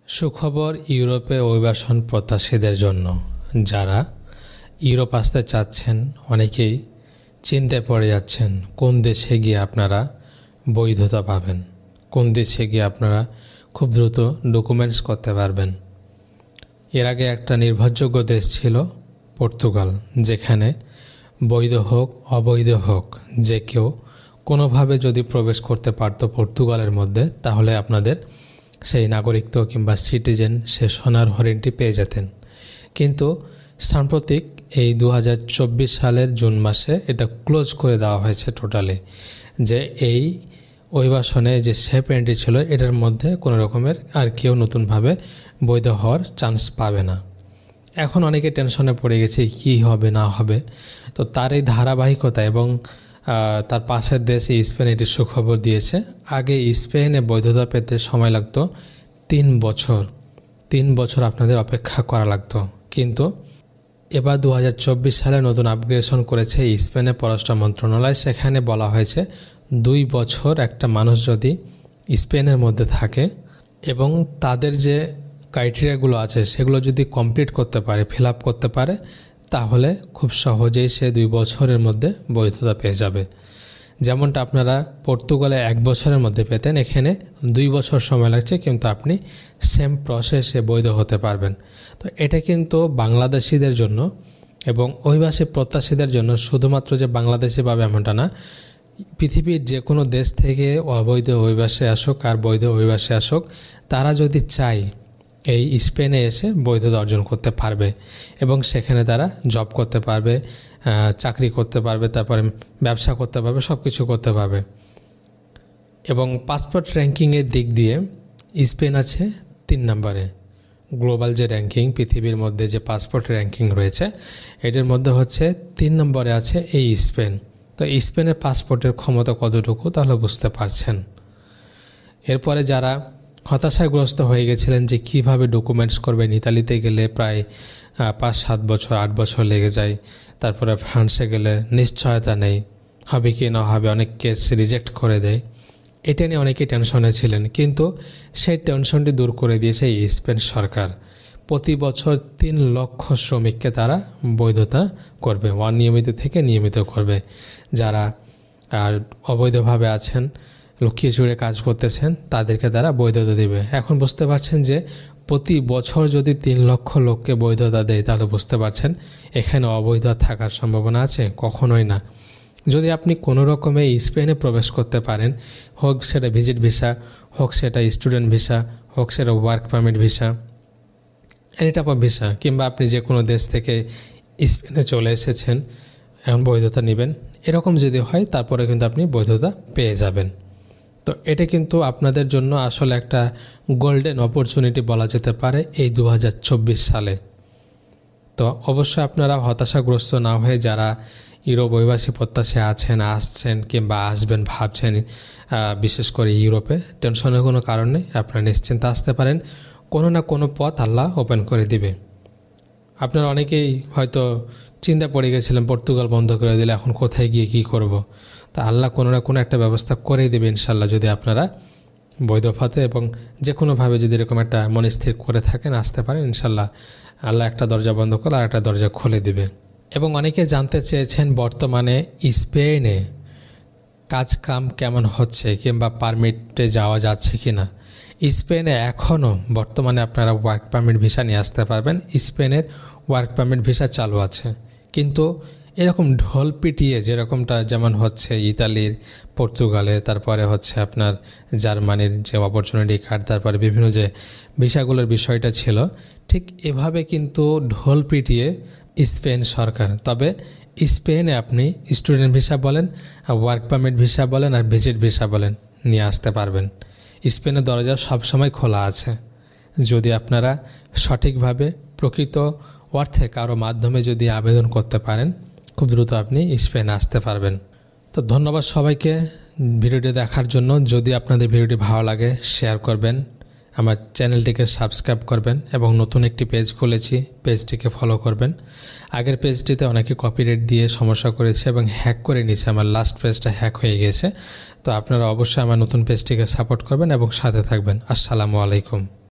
সুখবর ইউরোপে অভিবাসন প্রত্যাশীদের জন্য। যারা ইউরোপ আসতে চাচ্ছেন অনেকেই চিন্তায় পড়ে যাচ্ছেন কোন দেশে গিয়ে আপনারা বৈধতা পাবেন, কোন দেশে গিয়ে আপনারা খুব দ্রুত ডকুমেন্টস করতে পারবেন। এর আগে একটা নির্ভরযোগ্য দেশ ছিল পর্তুগাল, যেখানে বৈধ হোক অবৈধ হোক যে কেউ কোনোভাবে যদি প্রবেশ করতে পারত পর্তুগালের মধ্যে, তাহলে আপনাদের সেই নাগরিকত্ব কিংবা সিটিজেন সে সোনার হরিণটি পেয়ে যেতেন। কিন্তু সাম্প্রতিক এই 2024 সালের জুন মাসে এটা ক্লোজ করে দেওয়া হয়েছে টোটালি, যে এই অভিবাসনে যে শেপ এন্ট্রি ছিল এটার মধ্যে কোনো রকমের আর কেউ নতুনভাবে বৈধ হওয়ার চান্স পাবে না। এখন অনেকে টেনশনে পড়ে গেছে কি হবে না হবে। তো তার এই ধারাবাহিকতা এবং তার পাশের দেশ স্পেন এটি সুখবর দিয়েছে। আগে স্পেনে বৈধতা পেতে সময় লাগতো 3 বছর, 3 বছর আপনাদের অপেক্ষা করা লাগতো। কিন্তু এবার 2024 সালে নতুন আপগ্রেডেশন করেছে স্পেনের পররাষ্ট্র মন্ত্রণালয়। সেখানে বলা হয়েছে 2 বছর একটা মানুষ যদি স্পেনের মধ্যে থাকে এবং তাদের যে ক্রাইটেরিয়াগুলো আছে সেগুলো যদি কমপ্লিট করতে পারে, ফিল আপ করতে পারে, তাহলে খুব সহজেই সে 2 বছরের মধ্যে বৈধতা পেয়ে যাবে। যেমনটা আপনারা পর্তুগালে 1 বছরের মধ্যে পেতেন, এখানে 2 বছর সময় লাগছে, কিন্তু আপনি সেম প্রসেসে বৈধ হতে পারবেন। তো এটা কিন্তু বাংলাদেশিদের জন্য এবং অভিবাসী প্রত্যাশীদের জন্য, শুধুমাত্র যে বাংলাদেশি পাবে এমনটা না, পৃথিবীর যে কোনো দেশ থেকে অবৈধ অভিবাসী আসুক আর বৈধ অভিবাসী আসুক, তারা যদি চায় এই স্পেনে এসে বৈধতা অর্জন করতে পারবে এবং সেখানে তারা জব করতে পারবে, চাকরি করতে পারবে, তারপরে ব্যবসা করতে পারবে, সব কিছু করতে পারবে। এবং পাসপোর্ট র্যাঙ্কিংয়ের দিক দিয়ে স্পেন আছে 3 নম্বরে। গ্লোবাল যে র্যাঙ্কিং, পৃথিবীর মধ্যে যে পাসপোর্ট র্যাঙ্কিং রয়েছে এটার মধ্যে হচ্ছে 3 নম্বরে আছে এই স্পেন। তো স্পেনের পাসপোর্টের ক্ষমতা কতটুকু তাহলে বুঝতে পারছেন। এরপরে যারা হতাশাগ্রস্ত হয়ে গেছিলেন যে কিভাবে ডকুমেন্টস করবেন, ইতালিতে গেলে প্রায় 5-7 বছর 8 বছর লেগে যায়, তারপরে ফ্রান্সে গেলে নিশ্চয়তা নেই, হবে কি না হবে, অনেক কেস রিজেক্ট করে দেয়, এটা নিয়ে অনেকেই টেনশনে ছিলেন। কিন্তু সেই টেনশনটি দূর করে দিয়েছে এই স্পেন সরকার। প্রতি বছর 3 লক্ষ শ্রমিককে তারা বৈধতা করবে, অনিয়মিত থেকে নিয়মিত করবে। যারা আর অবৈধভাবে আছেন, লুকিয়ে চুরে কাজ করতেছেন, তাদেরকে তারা বৈধতা দেবে। এখন বুঝতে পারছেন যে প্রতি বছর যদি 3 লক্ষ লোককে বৈধতা দেয়, তাহলে বুঝতে পারছেন এখানে অবৈধ থাকার সম্ভাবনা আছে? কখনোই না। যদি আপনি কোনো রকমে স্পেনে প্রবেশ করতে পারেন, হোক সেটা ভিজিট ভিসা, হোক সেটা স্টুডেন্ট ভিসা, হোক সেটা work permit visa, any type of visa, কিংবা আপনি যে কোনো দেশ থেকে স্পেনে চলে এসেছেন এখন বৈধতা নেবেন, এরকম যদি হয় তারপরে কিন্তু আপনি বৈধতা পেয়ে যাবেন। তো এটা কিন্তু আপনাদের জন্য আসলে একটা গোল্ডেন অপরচুনিটি বলা যেতে পারে এই 2024 সালে। তো অবশ্যই আপনারা হতাশাগ্রস্ত না হয়ে যারা ইউরোপ অভিবাসী প্রত্যাশী আছেন, আসছেন কিংবা আসবেন ভাবছেন, বিশেষ করে ইউরোপে, টেনশনের কোনো কারণ নেই। আপনারা নিশ্চিন্তে আসতে পারেন, কোনো না কোনো পথ আল্লাহ ওপেন করে দিবে। আপনারা অনেকেই হয়তো চিন্তা পড়ে গেছিলেন পর্তুগাল বন্ধ করে দিলে এখন কোথায় গিয়ে কী করব। তা আল্লাহ কোনো না কোনো একটা ব্যবস্থা করেই দেবে ইনশাল্লাহ, যদি আপনারা বৈধ পথে এবং যে কোনোভাবে যদি এরকম একটা মনে স্থির করে থাকেন, আসতে পারেন, ইনশাল্লাহ আল্লাহ একটা দরজা বন্ধ করে আর একটা দরজা খুলে দেবে। এবং অনেকে জানতে চেয়েছেন বর্তমানে স্পেনে কাজ কাম কেমন হচ্ছে কিংবা পারমিটে যাওয়া যাচ্ছে কি না। স্পেনে এখনও বর্তমানে আপনারা ওয়ার্ক পারমিট ভিসা নিয়ে আসতে পারবেন। স্পেনের ওয়ার্ক পারমিট ভিসা চালু আছে, কিন্তু এরকম ঢোল পিটিয়ে যেরকমটা যেমন হচ্ছে ইতালির, পর্তুগালে, তারপরে হচ্ছে আপনার জার্মানির যে অপরচুনিটি কার্ড, তারপরে বিভিন্ন যে ভিসাগুলোর বিষয়টা ছিল, ঠিক এভাবে কিন্তু ঢোল পিটিয়ে স্পেন সরকার। তবে স্পেনে আপনি স্টুডেন্ট ভিসা বলেন, ওয়ার্ক পারমিট ভিসা বলেন, আর ভিজিট ভিসা বলেন, নিয়ে আসতে পারবেন। স্পেনের দরজা সবসময় খোলা আছে। যদি আপনারা সঠিকভাবে প্রকৃত অর্থে কারো মাধ্যমে যদি আবেদন করতে পারেন, খুব দ্রুত আপনি স্পেনে আসতে পারবেন। তো ধন্যবাদ সবাইকে ভিডিওটি দেখার জন্য। যদি আপনাদের ভিডিওটি ভালো লাগে শেয়ার করবেন, আমার চ্যানেলটিকে সাবস্ক্রাইব করবেন এবং নতুন একটি পেজ খুলেছি, পেজটিকে ফলো করবেন। আগের পেজটিতে অনেকে কপিরাইট দিয়ে সমস্যা করেছে এবং হ্যাক করে নিয়েছে, আমার লাস্ট পেজটা হ্যাক হয়ে গেছে। তো আপনারা অবশ্যই আমার নতুন পেজটিকে সাপোর্ট করবেন এবং সাথে থাকবেন। আসসালামু আলাইকুম।